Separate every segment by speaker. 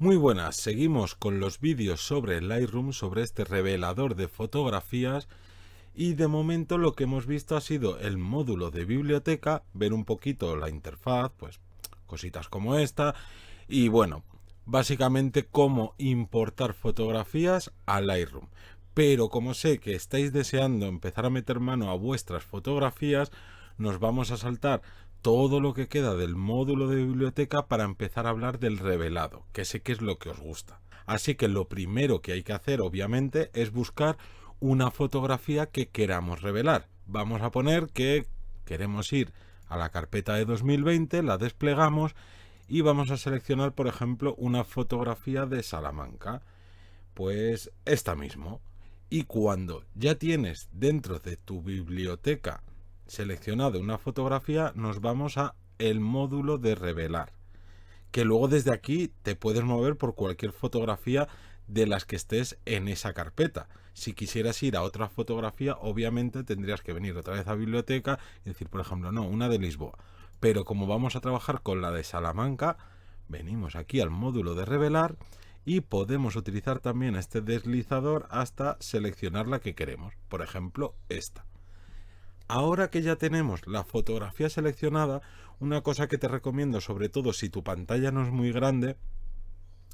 Speaker 1: Muy buenas, seguimos con los vídeos sobre Lightroom, sobre este revelador de fotografías y de momento lo que hemos visto ha sido el módulo de biblioteca, ver un poquito la interfaz, pues cositas como esta y bueno, básicamente cómo importar fotografías a Lightroom. Pero como sé que estáis deseando empezar a meter mano a vuestras fotografías, nos vamos a saltar todo lo que queda del módulo de biblioteca para empezar a hablar del revelado, que sé que es lo que os gusta. Así que lo primero que hay que hacer, obviamente, es buscar una fotografía que queramos revelar. Vamos a poner que queremos ir a la carpeta de 2020, la desplegamos y vamos a seleccionar, por ejemplo, una fotografía de Salamanca. Pues esta mismo. Y cuando ya tienes dentro de tu biblioteca seleccionado una fotografía, nos vamos a el módulo de revelar, que luego desde aquí te puedes mover por cualquier fotografía de las que estés en esa carpeta. Si quisieras ir a otra fotografía, obviamente tendrías que venir otra vez a biblioteca y decir, por ejemplo, no, una de Lisboa. Pero como vamos a trabajar con la de Salamanca, venimos aquí al módulo de revelar y podemos utilizar también este deslizador hasta seleccionar la que queremos. Por ejemplo, esta. Ahora que ya tenemos la fotografía seleccionada, una cosa que te recomiendo, sobre todo si tu pantalla no es muy grande,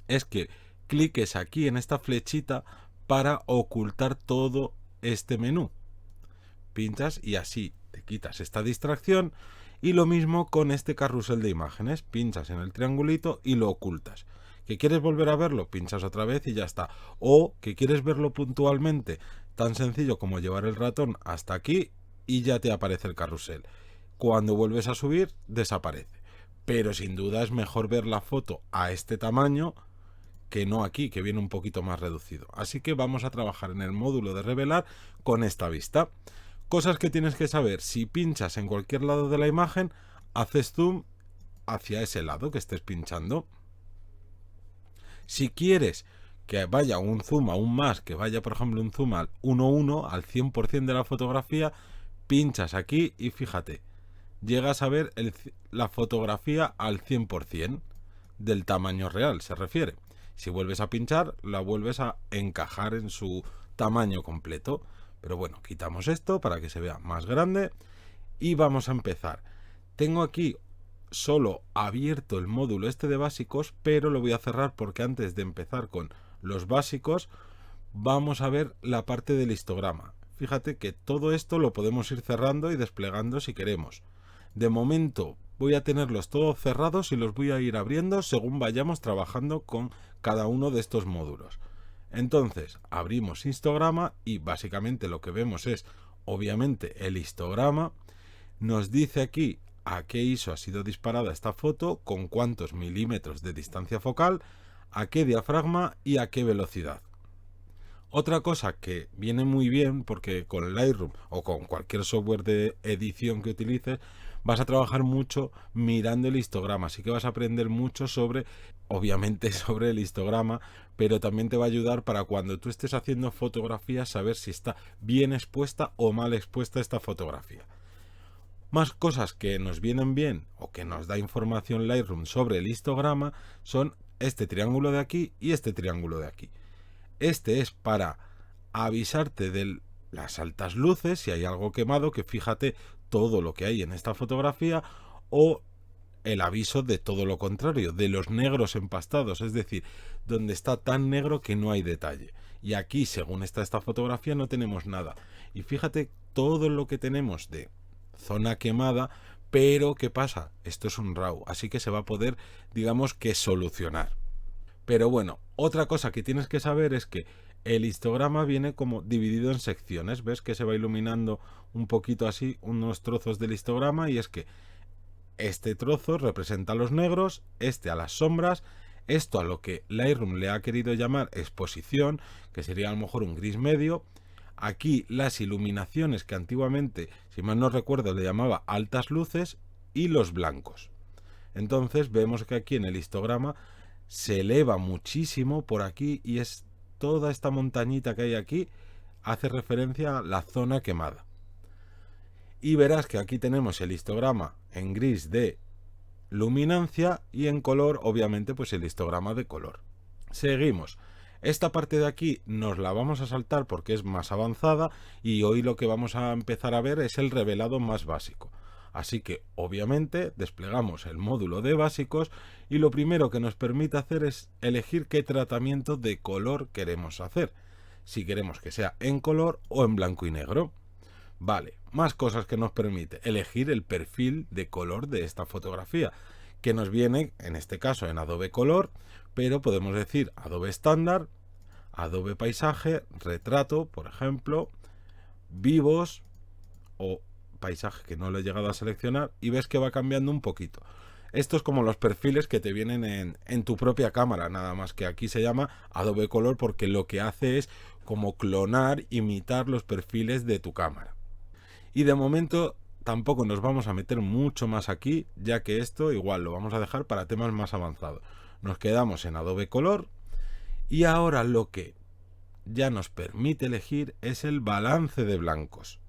Speaker 1: es que cliques aquí en esta flechita para ocultar todo este menú. Pinchas y así te quitas esta distracción. Y lo mismo con este carrusel de imágenes. Pinchas en el triangulito y lo ocultas. ¿Que quieres volver a verlo? Pinchas otra vez y ya está. O que quieres verlo puntualmente, tan sencillo como llevar el ratón hasta aquí y ya te aparece el carrusel. Cuando vuelves a subir, desaparece. Pero sin duda es mejor ver la foto a este tamaño que no aquí, que viene un poquito más reducido. Así que vamos a trabajar en el módulo de revelar con esta vista. Cosas que tienes que saber: si pinchas en cualquier lado de la imagen, haces zoom hacia ese lado que estés pinchando. Si quieres que vaya un zoom aún más, que vaya por ejemplo un zoom al 1:1, al 100% de la fotografía, pinchas aquí y fíjate, llegas a ver la fotografía al 100% del tamaño real, se refiere. Si vuelves a pinchar, la vuelves a encajar en su tamaño completo. Pero bueno, quitamos esto para que se vea más grande y vamos a empezar. Tengo aquí solo abierto el módulo este de básicos, pero lo voy a cerrar porque antes de empezar con los básicos vamos a ver la parte del histograma. Fíjate que todo esto lo podemos ir cerrando y desplegando si queremos. De momento voy a tenerlos todos cerrados y los voy a ir abriendo según vayamos trabajando con cada uno de estos módulos. Entonces abrimos histograma y básicamente lo que vemos es obviamente el histograma. Nos dice aquí a qué ISO ha sido disparada esta foto, con cuántos milímetros de distancia focal, a qué diafragma y a qué velocidad. Otra cosa que viene muy bien, porque con Lightroom o con cualquier software de edición que utilices, vas a trabajar mucho mirando el histograma, así que vas a aprender mucho sobre, obviamente sobre el histograma, pero también te va a ayudar para cuando tú estés haciendo fotografías saber si está bien expuesta o mal expuesta esta fotografía. Más cosas que nos vienen bien o que nos da información Lightroom sobre el histograma son este triángulo de aquí y este triángulo de aquí. Este es para avisarte de las altas luces, si hay algo quemado, que fíjate todo lo que hay en esta fotografía, o el aviso de todo lo contrario, de los negros empastados, es decir, donde está tan negro que no hay detalle. Y aquí, según está esta fotografía, no tenemos nada. Y fíjate todo lo que tenemos de zona quemada, pero ¿qué pasa? Esto es un RAW, así que se va a poder, digamos que solucionar. Pero bueno, otra cosa que tienes que saber es que el histograma viene como dividido en secciones. ¿Ves que se va iluminando un poquito así unos trozos del histograma? Y es que este trozo representa a los negros, este a las sombras, esto a lo que Lightroom le ha querido llamar exposición, que sería a lo mejor un gris medio. Aquí las iluminaciones, que antiguamente, si mal no recuerdo, le llamaba altas luces, y los blancos. Entonces vemos que aquí en el histograma se eleva muchísimo por aquí y es toda esta montañita que hay aquí, hace referencia a la zona quemada. Y verás que aquí tenemos el histograma en gris de luminancia y en color obviamente pues el histograma de color. Seguimos. Esta parte de aquí nos la vamos a saltar porque es más avanzada y hoy lo que vamos a empezar a ver es el revelado más básico. Así que obviamente desplegamos el módulo de básicos y lo primero que nos permite hacer es elegir qué tratamiento de color queremos hacer. Si queremos que sea en color o en blanco y negro. Vale, más cosas que nos permite elegir el perfil de color de esta fotografía, que nos viene en este caso en Adobe Color, pero podemos decir Adobe Estándar, Adobe Paisaje, Retrato, por ejemplo, Vivos o Paisaje, que no lo he llegado a seleccionar, y ves que va cambiando un poquito. Esto es como los perfiles que te vienen en tu propia cámara, nada más que aquí se llama Adobe Color porque lo que hace es como clonar, imitar los perfiles de tu cámara. Y de momento tampoco nos vamos a meter mucho más aquí, ya que esto igual lo vamos a dejar para temas más avanzados. Nos quedamos en Adobe Color y ahora lo que ya nos permite elegir es el balance de blancos.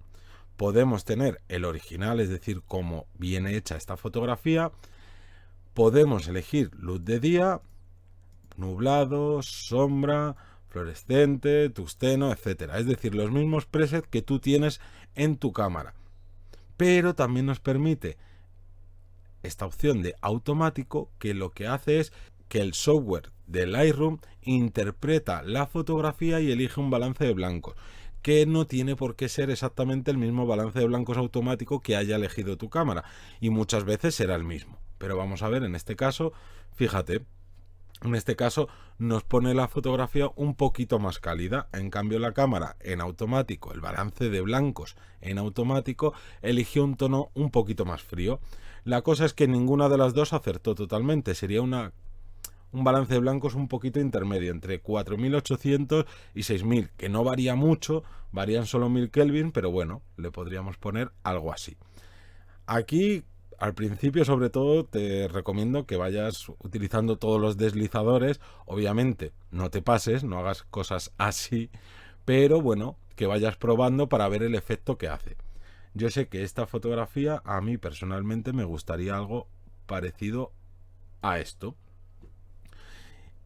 Speaker 1: Podemos tener el original, es decir, cómo viene hecha esta fotografía. Podemos elegir luz de día, nublado, sombra, fluorescente, tungsteno, etcétera. Es decir, los mismos presets que tú tienes en tu cámara. Pero también nos permite esta opción de automático, que lo que hace es que el software de Lightroom interpreta la fotografía y elige un balance de blancos, que no tiene por qué ser exactamente el mismo balance de blancos automático que haya elegido tu cámara, y muchas veces será el mismo. Pero vamos a ver, en este caso, fíjate, en este caso nos pone la fotografía un poquito más cálida. En cambio la cámara en automático, el balance de blancos en automático, eligió un tono un poquito más frío. La cosa es que ninguna de las dos acertó totalmente. Sería un balance de blancos un poquito intermedio, entre 4800 y 6000, que no varía mucho, varían solo 1000 Kelvin, pero bueno, le podríamos poner algo así. Aquí al principio, sobre todo, te recomiendo que vayas utilizando todos los deslizadores. Obviamente, no te pases, no hagas cosas así, pero bueno, que vayas probando para ver el efecto que hace. Yo sé que esta fotografía, a mí personalmente, me gustaría algo parecido a esto.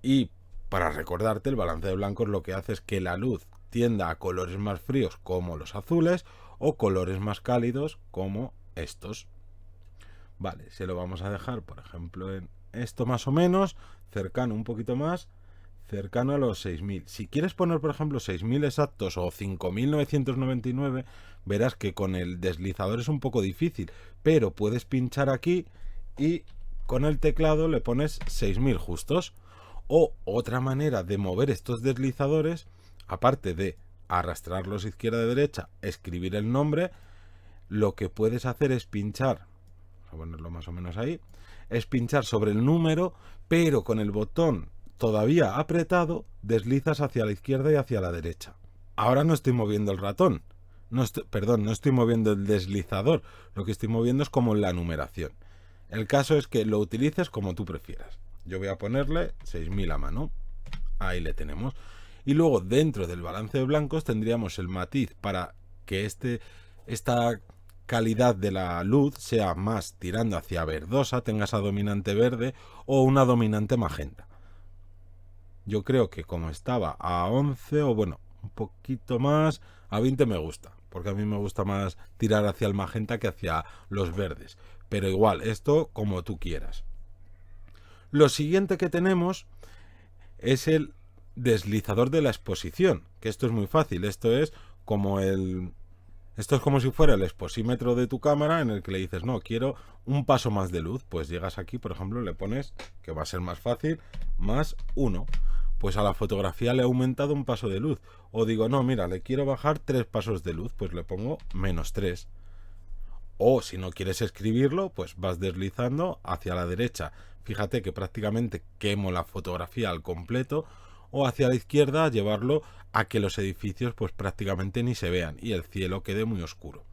Speaker 1: Y para recordarte, el balance de blancos lo que hace es que la luz tienda a colores más fríos, como los azules, o colores más cálidos, como estos. Vale, se lo vamos a dejar, por ejemplo, en esto más o menos, cercano un poquito más, cercano a los 6000. Si quieres poner, por ejemplo, 6000 exactos o 5999, verás que con el deslizador es un poco difícil, pero puedes pinchar aquí y con el teclado le pones 6000 justos. O otra manera de mover estos deslizadores, aparte de arrastrarlos izquierda a derecha, escribir el nombre, lo que puedes hacer es pinchar, a ponerlo más o menos ahí, es pinchar sobre el número, pero con el botón todavía apretado deslizas hacia la izquierda y hacia la derecha. Ahora no estoy moviendo el ratón, no estoy moviendo el deslizador, lo que estoy moviendo es como la numeración. El caso es que lo utilices como tú prefieras. Yo voy a ponerle 6000 a mano, ahí le tenemos. Y luego dentro del balance de blancos tendríamos el matiz para que esta calidad de la luz sea más tirando hacia verdosa, tenga esa dominante verde o una dominante magenta. Yo creo que como estaba a 11 o bueno, un poquito más, a 20 me gusta, porque a mí me gusta más tirar hacia el magenta que hacia los verdes. Pero igual, esto como tú quieras. Lo siguiente que tenemos es el deslizador de la exposición, que esto es muy fácil. Esto es como si fuera el exposímetro de tu cámara, en el que le dices, no, quiero un paso más de luz. Pues llegas aquí, por ejemplo, le pones, que va a ser más fácil, más 1. Pues a la fotografía le he aumentado un paso de luz. O digo, no, mira, le quiero bajar 3 pasos de luz, pues le pongo -3. O si no quieres escribirlo, pues vas deslizando hacia la derecha. Fíjate que prácticamente quemo la fotografía al completo. O hacia la izquierda llevarlo a que los edificios pues prácticamente ni se vean y el cielo quede muy oscuro.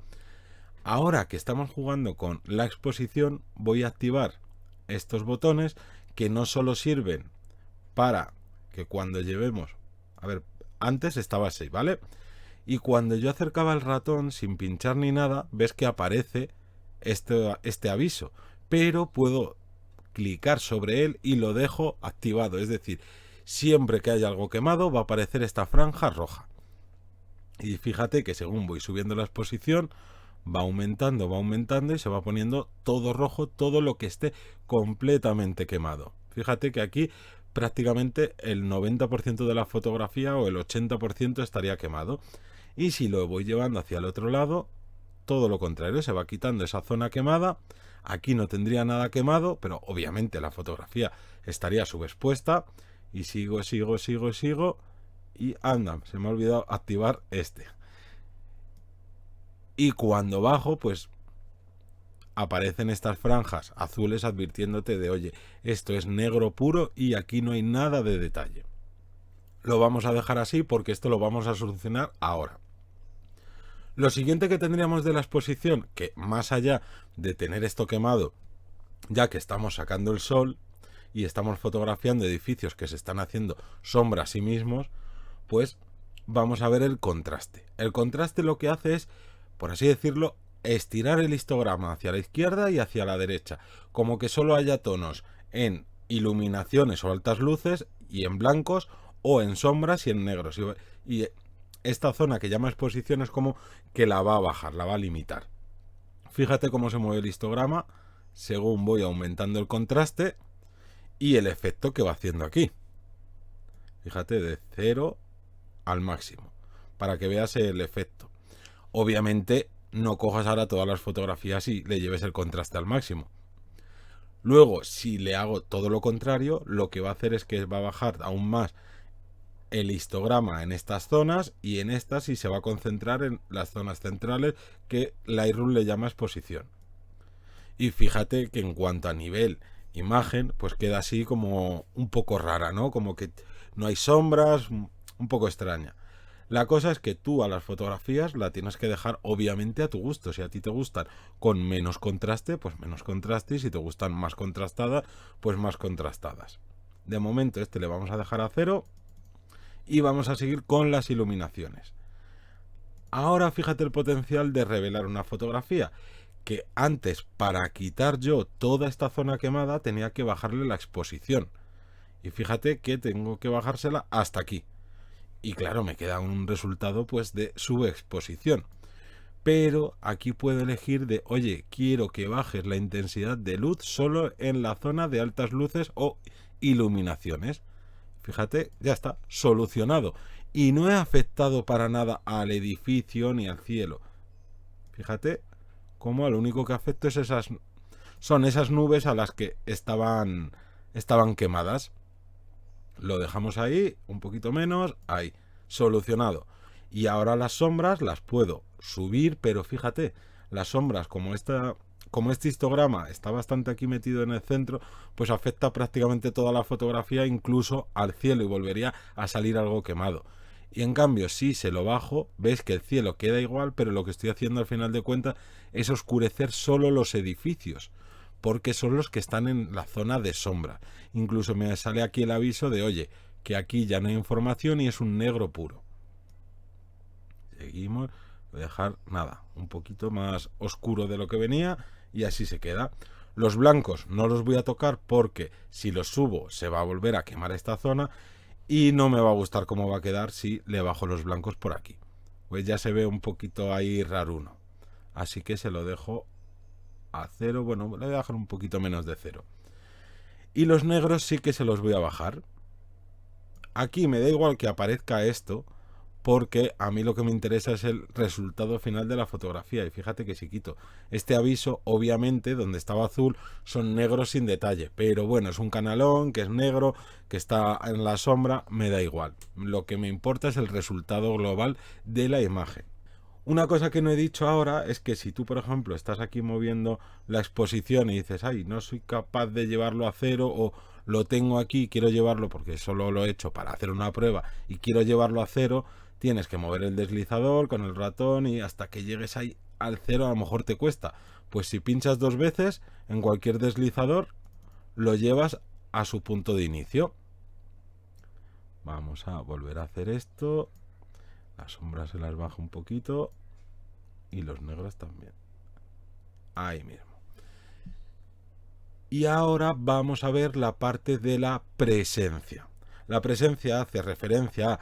Speaker 1: Ahora que estamos jugando con la exposición, voy a activar estos botones que no solo sirven para que cuando llevemos... A ver, antes estaba así, ¿vale? Y cuando yo acercaba el ratón sin pinchar ni nada, ves que aparece este aviso. Pero puedo clicar sobre él y lo dejo activado. Es decir, siempre que haya algo quemado va a aparecer esta franja roja. Y fíjate que según voy subiendo la exposición, va aumentando y se va poniendo todo rojo, todo lo que esté completamente quemado. Fíjate que aquí prácticamente el 90% de la fotografía o el 80% estaría quemado. Y si lo voy llevando hacia el otro lado, todo lo contrario, se va quitando esa zona quemada. Aquí no tendría nada quemado, pero obviamente la fotografía estaría subexpuesta. Y sigo. Y anda, se me ha olvidado activar este. Y cuando bajo, pues aparecen estas franjas azules advirtiéndote de, oye, esto es negro puro y aquí no hay nada de detalle. Lo vamos a dejar así porque esto lo vamos a solucionar ahora. Lo siguiente que tendríamos de la exposición, que más allá de tener esto quemado, ya que estamos sacando el sol y estamos fotografiando edificios que se están haciendo sombra a sí mismos, pues vamos a ver el contraste. El contraste lo que hace es, por así decirlo, estirar el histograma hacia la izquierda y hacia la derecha, como que solo haya tonos en iluminaciones o altas luces y en blancos, o en sombras y en negros. Y esta zona que llama exposición es como que la va a bajar, la va a limitar. Fíjate cómo se mueve el histograma según voy aumentando el contraste y el efecto que va haciendo aquí. Fíjate, de 0 al máximo, para que veas el efecto. Obviamente no cojas ahora todas las fotografías y le lleves el contraste al máximo. Luego, si le hago todo lo contrario, lo que va a hacer es que va a bajar aún más el histograma en estas zonas y en estas, y se va a concentrar en las zonas centrales que Lightroom le llama exposición. Y fíjate que en cuanto a nivel imagen, pues queda así como un poco rara, ¿no? Como que no hay sombras, un poco extraña. La cosa es que tú a las fotografías la tienes que dejar obviamente a tu gusto. Si a ti te gustan con menos contraste, pues menos contraste, y si te gustan más contrastadas, pues más contrastadas. De momento este le vamos a dejar a 0 y vamos a seguir con las iluminaciones. Ahora fíjate el potencial de revelar una fotografía, que antes, para quitar yo toda esta zona quemada, tenía que bajarle la exposición. Y fíjate que tengo que bajársela hasta aquí. Y claro, me queda un resultado pues de subexposición. Pero aquí puedo elegir de, oye, quiero que bajes la intensidad de luz solo en la zona de altas luces o iluminaciones. Fíjate, ya está, solucionado. Y no he afectado para nada al edificio ni al cielo. Fíjate cómo lo único que afecto es son esas nubes a las que estaban quemadas. Lo dejamos ahí, un poquito menos, ahí, solucionado. Y ahora las sombras las puedo subir, pero fíjate, las sombras como este histograma está bastante aquí metido en el centro, pues afecta prácticamente toda la fotografía, incluso al cielo, y volvería a salir algo quemado. Y en cambio, si se lo bajo, ves que el cielo queda igual, pero lo que estoy haciendo al final de cuentas es oscurecer solo los edificios, porque son los que están en la zona de sombra. Incluso me sale aquí el aviso de, oye, que aquí ya no hay información y es un negro puro. Seguimos, voy a dejar nada, un poquito más oscuro de lo que venía y así se queda. Los blancos no los voy a tocar porque si los subo se va a volver a quemar esta zona y no me va a gustar cómo va a quedar si le bajo los blancos por aquí. Pues ya se ve un poquito ahí raruno. Así que se lo dejo a 0, bueno, le voy a dejar un poquito menos de 0. Y los negros sí que se los voy a bajar. Aquí me da igual que aparezca esto, porque a mí lo que me interesa es el resultado final de la fotografía. Y fíjate que si quito este aviso, obviamente donde estaba azul son negros sin detalle, pero bueno, es un canalón que es negro, que está en la sombra, me da igual. Lo que me importa es el resultado global de la imagen. Una cosa que no he dicho ahora es que si tú, por ejemplo, estás aquí moviendo la exposición y dices, ay, no soy capaz de llevarlo a 0, o lo tengo aquí, quiero llevarlo porque solo lo he hecho para hacer una prueba y quiero llevarlo a 0, tienes que mover el deslizador con el ratón y hasta que llegues ahí al 0 a lo mejor te cuesta. Pues si pinchas 2 veces en cualquier deslizador, lo llevas a su punto de inicio. Vamos a volver a hacer esto. Las sombras se las bajo un poquito y los negros también. Ahí mismo. Y ahora vamos a ver la parte de la presencia. La presencia hace referencia a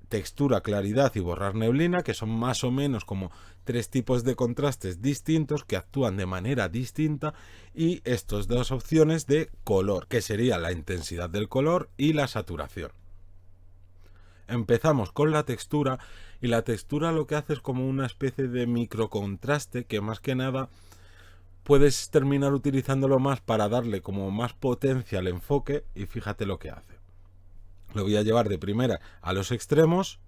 Speaker 1: textura, claridad y borrar neblina, que son más o menos como tres tipos de contrastes distintos que actúan de manera distinta, y estas dos opciones de color, que sería la intensidad del color y la saturación. Empezamos con la textura, y la textura lo que hace es como una especie de microcontraste que más que nada puedes terminar utilizándolo más para darle como más potencia al enfoque, y fíjate lo que hace. Lo voy a llevar de primera a los extremos.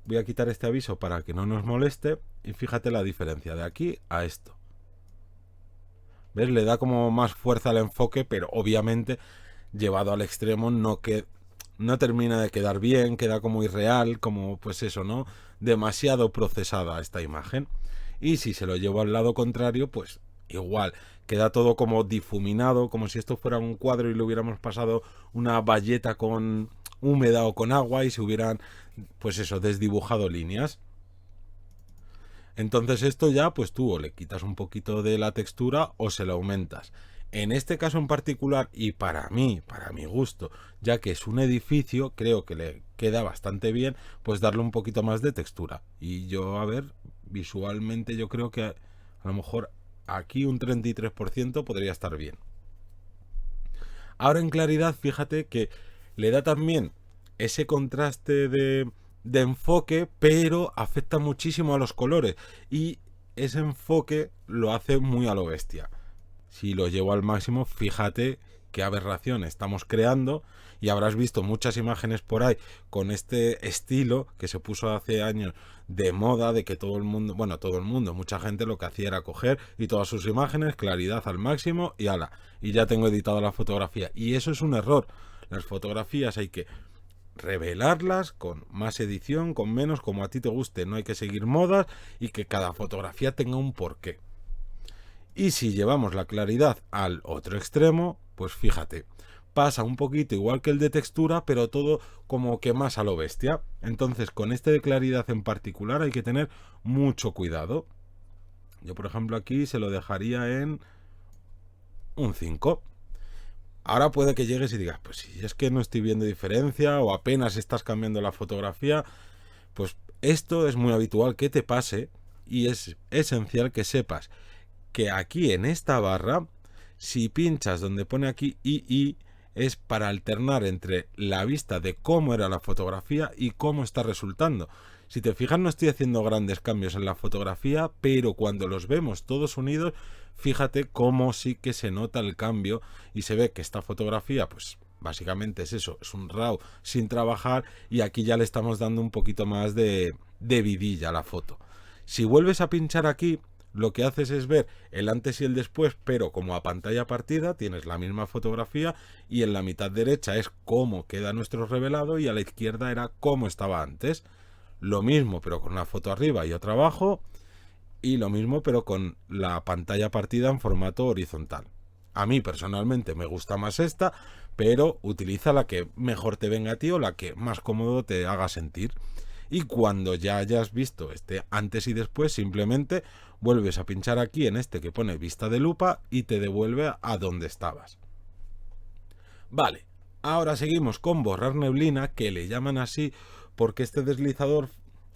Speaker 1: Voy a quitar este aviso para que no nos moleste. Y fíjate la diferencia de aquí a esto. ¿Ves? Le da como más fuerza al enfoque, pero obviamente llevado al extremo no termina de quedar bien, queda como irreal, como pues eso, ¿no? Demasiado procesada esta imagen. Y si se lo llevo al lado contrario, pues igual, queda todo como difuminado, como si esto fuera un cuadro y le hubiéramos pasado una bayeta con húmeda o con agua y se hubieran, pues eso, desdibujado líneas. Entonces esto ya, pues tú o le quitas un poquito de la textura o se lo aumentas. En este caso en particular, y para mí, para mi gusto, ya que es un edificio, creo que le queda bastante bien, pues darle un poquito más de textura. Y yo, a ver, visualmente yo creo que a lo mejor aquí un 33% podría estar bien. Ahora en claridad, fíjate que le da también ese contraste de enfoque, pero afecta muchísimo a los colores. Y ese enfoque lo hace muy a lo bestia. Si lo llevo al máximo, fíjate qué aberración estamos creando, y habrás visto muchas imágenes por ahí con este estilo que se puso hace años de moda, de que todo el mundo, mucha gente lo que hacía era coger y todas sus imágenes, claridad al máximo y ala, y ya tengo editado la fotografía. Y eso es un error. Las fotografías hay que revelarlas con más edición, con menos, como a ti te guste. No hay que seguir modas, y que cada fotografía tenga un porqué. Y si llevamos la claridad al otro extremo, pues fíjate, pasa un poquito igual que el de textura, pero todo como que más a lo bestia. Entonces con este de claridad en particular hay que tener mucho cuidado. Yo por ejemplo aquí se lo dejaría en un 5. Ahora puede que llegues y digas, pues si es que no estoy viendo diferencia o apenas estás cambiando la fotografía, pues esto es muy habitual que te pase, y es esencial que sepas que aquí en esta barra, si pinchas donde pone aquí II, es para alternar entre la vista de cómo era la fotografía y cómo está resultando. Si te fijas, no estoy haciendo grandes cambios en la fotografía, pero cuando los vemos todos unidos, fíjate cómo sí que se nota el cambio, y se ve que esta fotografía, pues básicamente es eso, es un RAW sin trabajar, y aquí ya le estamos dando un poquito más de vidilla a la foto. Si vuelves a pinchar aquí, lo que haces es ver el antes y el después, pero como a pantalla partida. Tienes la misma fotografía y en la mitad derecha es cómo queda nuestro revelado, y a la izquierda era cómo estaba antes. Lo mismo pero con una foto arriba y otra abajo, y lo mismo pero con la pantalla partida en formato horizontal. A mí personalmente me gusta más esta, pero utiliza la que mejor te venga a ti o la que más cómodo te haga sentir. Y cuando ya hayas visto este antes y después, simplemente vuelves a pinchar aquí en este que pone vista de lupa y te devuelve a donde estabas. Vale, ahora seguimos con borrar neblina, que le llaman así porque este deslizador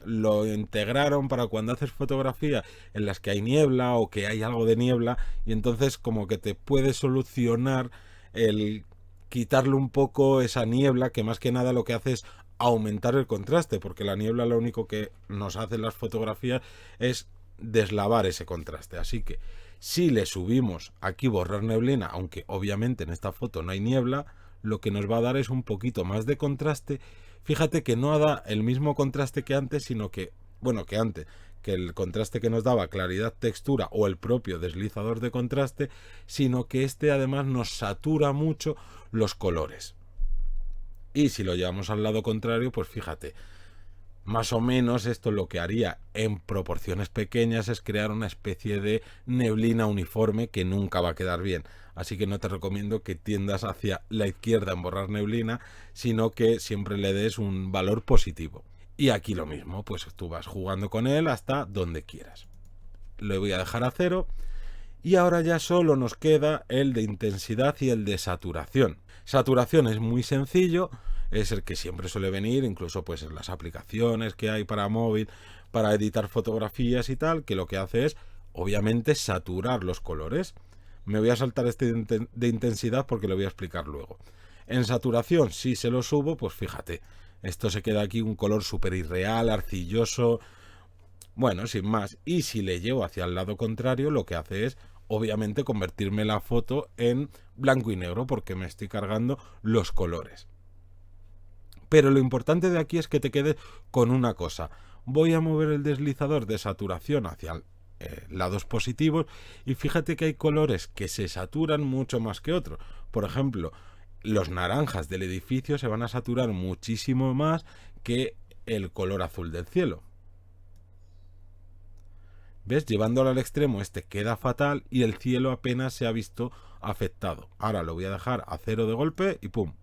Speaker 1: lo integraron para cuando haces fotografía en las que hay niebla o que hay algo de niebla, y entonces como que te puede solucionar el quitarle un poco esa niebla, que más que nada lo que hace es aumentar el contraste, porque la niebla lo único que nos hace en las fotografías es deslavar ese contraste. Así que si le subimos aquí borrar neblina, aunque obviamente en esta foto no hay niebla, lo que nos va a dar es un poquito más de contraste. Fíjate que no da el mismo contraste que antes, sino que, que el contraste que nos daba claridad, textura o el propio deslizador de contraste, sino que este además nos satura mucho los colores. Y si lo llevamos al lado contrario, pues fíjate, más o menos esto lo que haría en proporciones pequeñas es crear una especie de neblina uniforme que nunca va a quedar bien. Así que no te recomiendo que tiendas hacia la izquierda en borrar neblina, sino que siempre le des un valor positivo. Y aquí lo mismo, pues tú vas jugando con él hasta donde quieras. Lo voy a dejar a 0 Y ahora ya solo nos queda el de intensidad y el de saturación. Saturación es muy sencillo, es el que siempre suele venir, incluso pues en las aplicaciones que hay para móvil, para editar fotografías y tal, que lo que hace es, obviamente, saturar los colores. Me voy a saltar este de intensidad porque lo voy a explicar luego. En saturación, si se lo subo, pues fíjate, esto se queda aquí un color súper irreal, arcilloso, bueno, sin más. Y si le llevo hacia el lado contrario, lo que hace es, obviamente, convertirme la foto en blanco y negro porque me estoy cargando los colores. Pero lo importante de aquí es que te quedes con una cosa. Voy a mover el deslizador de saturación hacia lados positivos y fíjate que hay colores que se saturan mucho más que otros. Por ejemplo, los naranjas del edificio se van a saturar muchísimo más que el color azul del cielo. ¿Ves? Llevándolo al extremo este queda fatal y el cielo apenas se ha visto afectado. Ahora lo voy a dejar a 0 de golpe y ¡pum!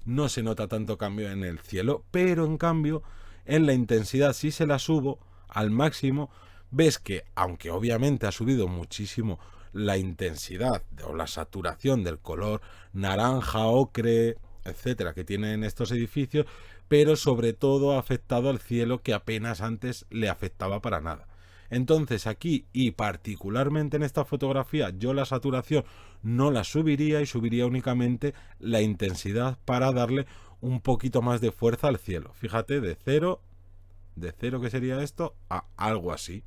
Speaker 1: No se nota tanto cambio en el cielo, pero en cambio en la intensidad, si se la subo al máximo, ves que aunque obviamente ha subido muchísimo la intensidad o la saturación del color naranja, ocre, etcétera, que tienen estos edificios, pero sobre todo ha afectado al cielo que apenas antes le afectaba para nada. Entonces aquí, y particularmente en esta fotografía, yo la saturación no la subiría y subiría únicamente la intensidad para darle un poquito más de fuerza al cielo. Fíjate, de cero que sería esto, a algo así.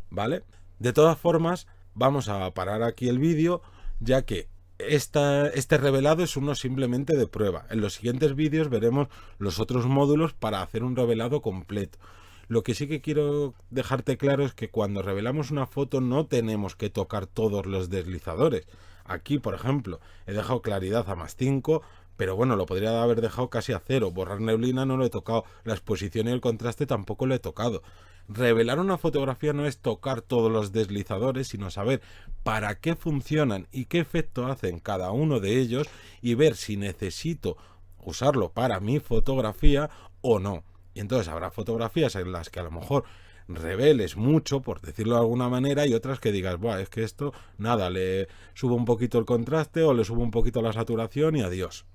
Speaker 1: ¿Vale? De todas formas, vamos a parar aquí el vídeo, ya que este revelado es uno simplemente de prueba. En los siguientes vídeos veremos los otros módulos para hacer un revelado completo. Lo que sí que quiero dejarte claro es que cuando revelamos una foto no tenemos que tocar todos los deslizadores. Aquí, por ejemplo, he dejado claridad a +5, pero bueno, lo podría haber dejado casi a 0. Borrar neblina no lo he tocado. La exposición y el contraste tampoco lo he tocado. Revelar una fotografía no es tocar todos los deslizadores, sino saber para qué funcionan y qué efecto hacen cada uno de ellos y ver si necesito usarlo para mi fotografía o no. Y entonces habrá fotografías en las que a lo mejor reveles mucho, por decirlo de alguna manera, y otras que digas, buah, es que esto, nada, le subo un poquito el contraste o le subo un poquito la saturación y adiós.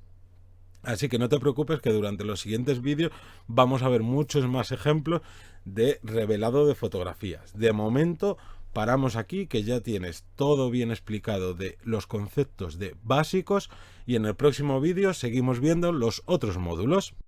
Speaker 1: Así que no te preocupes que durante los siguientes vídeos vamos a ver muchos más ejemplos de revelado de fotografías. De momento paramos aquí, que ya tienes todo bien explicado de los conceptos de básicos, y en el próximo vídeo seguimos viendo los otros módulos.